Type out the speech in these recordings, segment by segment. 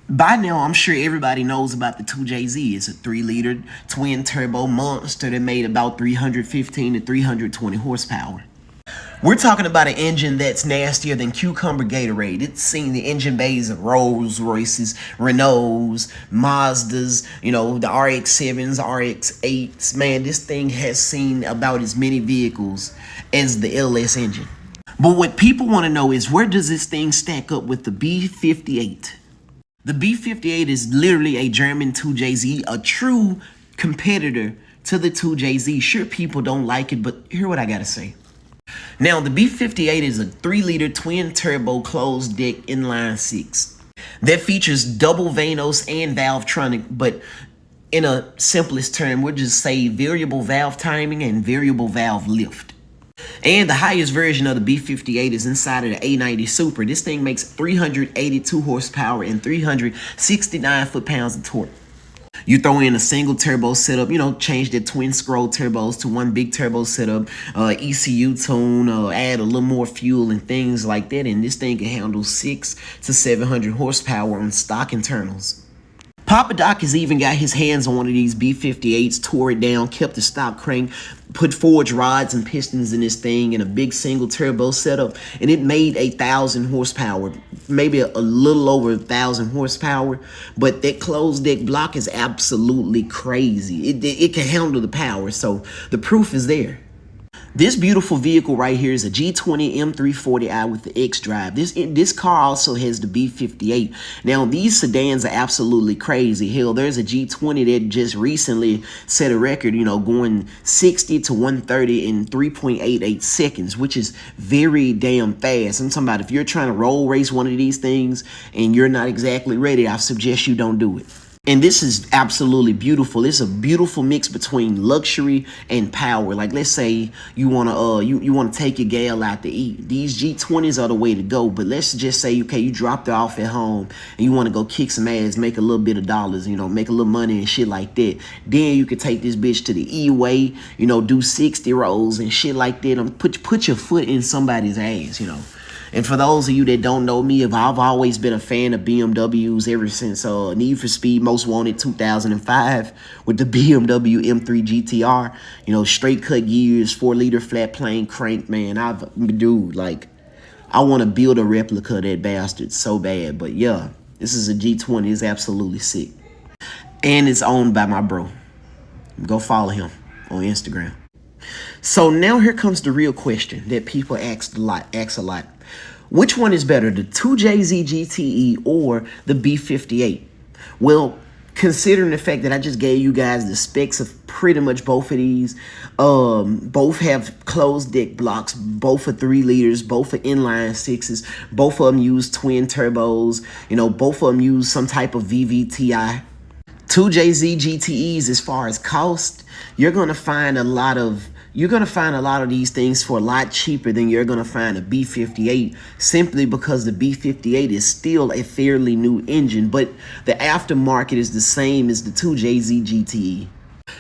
By now, I'm sure everybody knows about the 2JZ. It's a 3-liter twin turbo monster that made about 315 to 320 horsepower. We're talking about an engine that's nastier than cucumber Gatorade. It's seen the engine bays of Rolls Royces, Renaults, Mazdas, the RX-7s, RX-8s. Man, this thing has seen about as many vehicles as the LS engine. But what people want to know is, where does this thing stack up with the B58? The B58 is literally a German 2JZ, a true competitor to the 2JZ. Sure, people don't like it, but hear what I gotta say. Now, the B58 is a 3-liter twin-turbo closed-deck inline-six that features double Vanos and Valvetronic, but in a simplest term, we'll just say variable valve timing and variable valve lift. And the highest version of the B58 is inside of the A90 Super. This thing makes 382 horsepower and 369 foot-pounds of torque. You throw in a single turbo setup, change the twin scroll turbos to one big turbo setup, ECU tune, add a little more fuel and things like that, and this thing can handle 600 to 700 horsepower on stock internals. Papa Doc has even got his hands on one of these B58s, tore it down, kept the stock crank, put forged rods and pistons in this thing in a big single turbo setup, and it made 1,000 horsepower, maybe a little over 1,000 horsepower. But that closed deck block is absolutely crazy. It can handle the power, so the proof is there. This beautiful vehicle right here is a G20 M340i with the X drive. This car also has the B58. Now, these sedans are absolutely crazy. Hell, there's a G20 that just recently set a record, going 60 to 130 in 3.88 seconds, which is very damn fast. I'm talking about if you're trying to roll race one of these things and you're not exactly ready, I suggest you don't do it. And this is absolutely beautiful. It's a beautiful mix between luxury and power. Like, let's say you wanna you wanna take your gal out to eat. These G20s are the way to go. But let's just say, okay, you dropped her off at home and you want to go kick some ass, make a little bit of dollars, make a little money and shit like that. Then you could take this bitch to the E-way, do 60 rolls and shit like that. Put your foot in somebody's ass, And for those of you that don't know me, I've always been a fan of BMWs ever since Need for Speed Most Wanted 2005 with the BMW M3 GTR. Straight cut gears, 4-liter flat plane crank, man. I want to build a replica of that bastard so bad. But yeah, this is a G20. It's absolutely sick. And it's owned by my bro. Go follow him on Instagram. So now here comes the real question that people ask a lot. Which one is better, the 2JZGTE or the B58? Well, considering the fact that I just gave you guys the specs of pretty much both of these, both have closed deck blocks, both are 3 liters, both are inline 6s, both of them use twin turbos, both of them use some type of VVTi. 2JZGTEs, as far as cost, you're gonna find a lot of these things for a lot cheaper than you're going to find a B58, simply because the B58 is still a fairly new engine, but the aftermarket is the same as the 2JZGTE.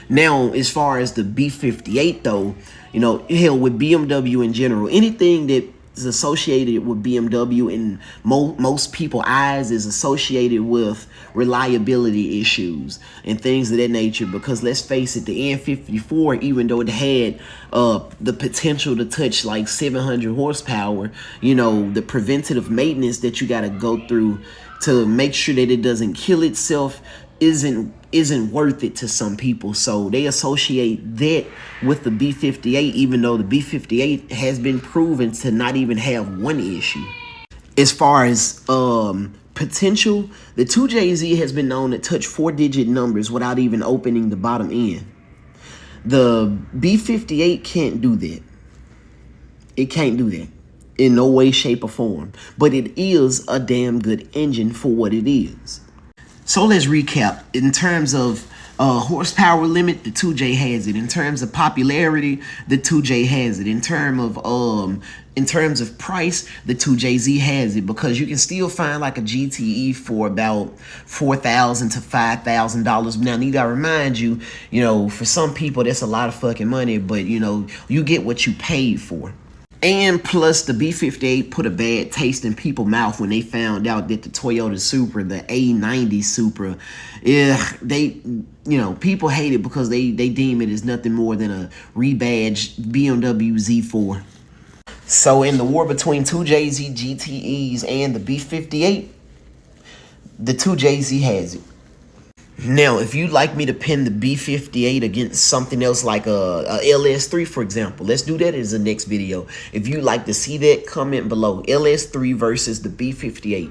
Now, as far as the B58 though, hell, with BMW in general, anything that is associated with BMW in most people's eyes is associated with reliability issues and things of that nature, because let's face it, the N54, even though it had the potential to touch like 700 horsepower, the preventative maintenance that you got to go through to make sure that it doesn't kill itself isn't worth it to some people. So they associate that with the B58, even though the B58 has been proven to not even have one issue. As far as potential, the 2JZ has been known to touch 4-digit numbers without even opening the bottom end. The B58 can't do that. It can't do that in no way, shape, or form. But it is a damn good engine for what it is. So let's recap. In terms of horsepower limit, the 2J has it. In terms of popularity, the 2J has it. In terms of price, the 2JZ has it, because you can still find like a GTE for about $4,000 to $5,000. Now, need I remind you, for some people that's a lot of fucking money, but you get what you paid for. And plus, the B58 put a bad taste in people's mouth when they found out that the Toyota Supra, the A90 Supra, people hate it because they deem it as nothing more than a rebadged BMW Z4. So in the war between 2JZGTEs and the B58, the 2JZ has it. Now, if you'd like me to pin the B58 against something else like a LS3, for example, let's do that as the next video. If you'd like to see that, comment below. LS3 versus the B58.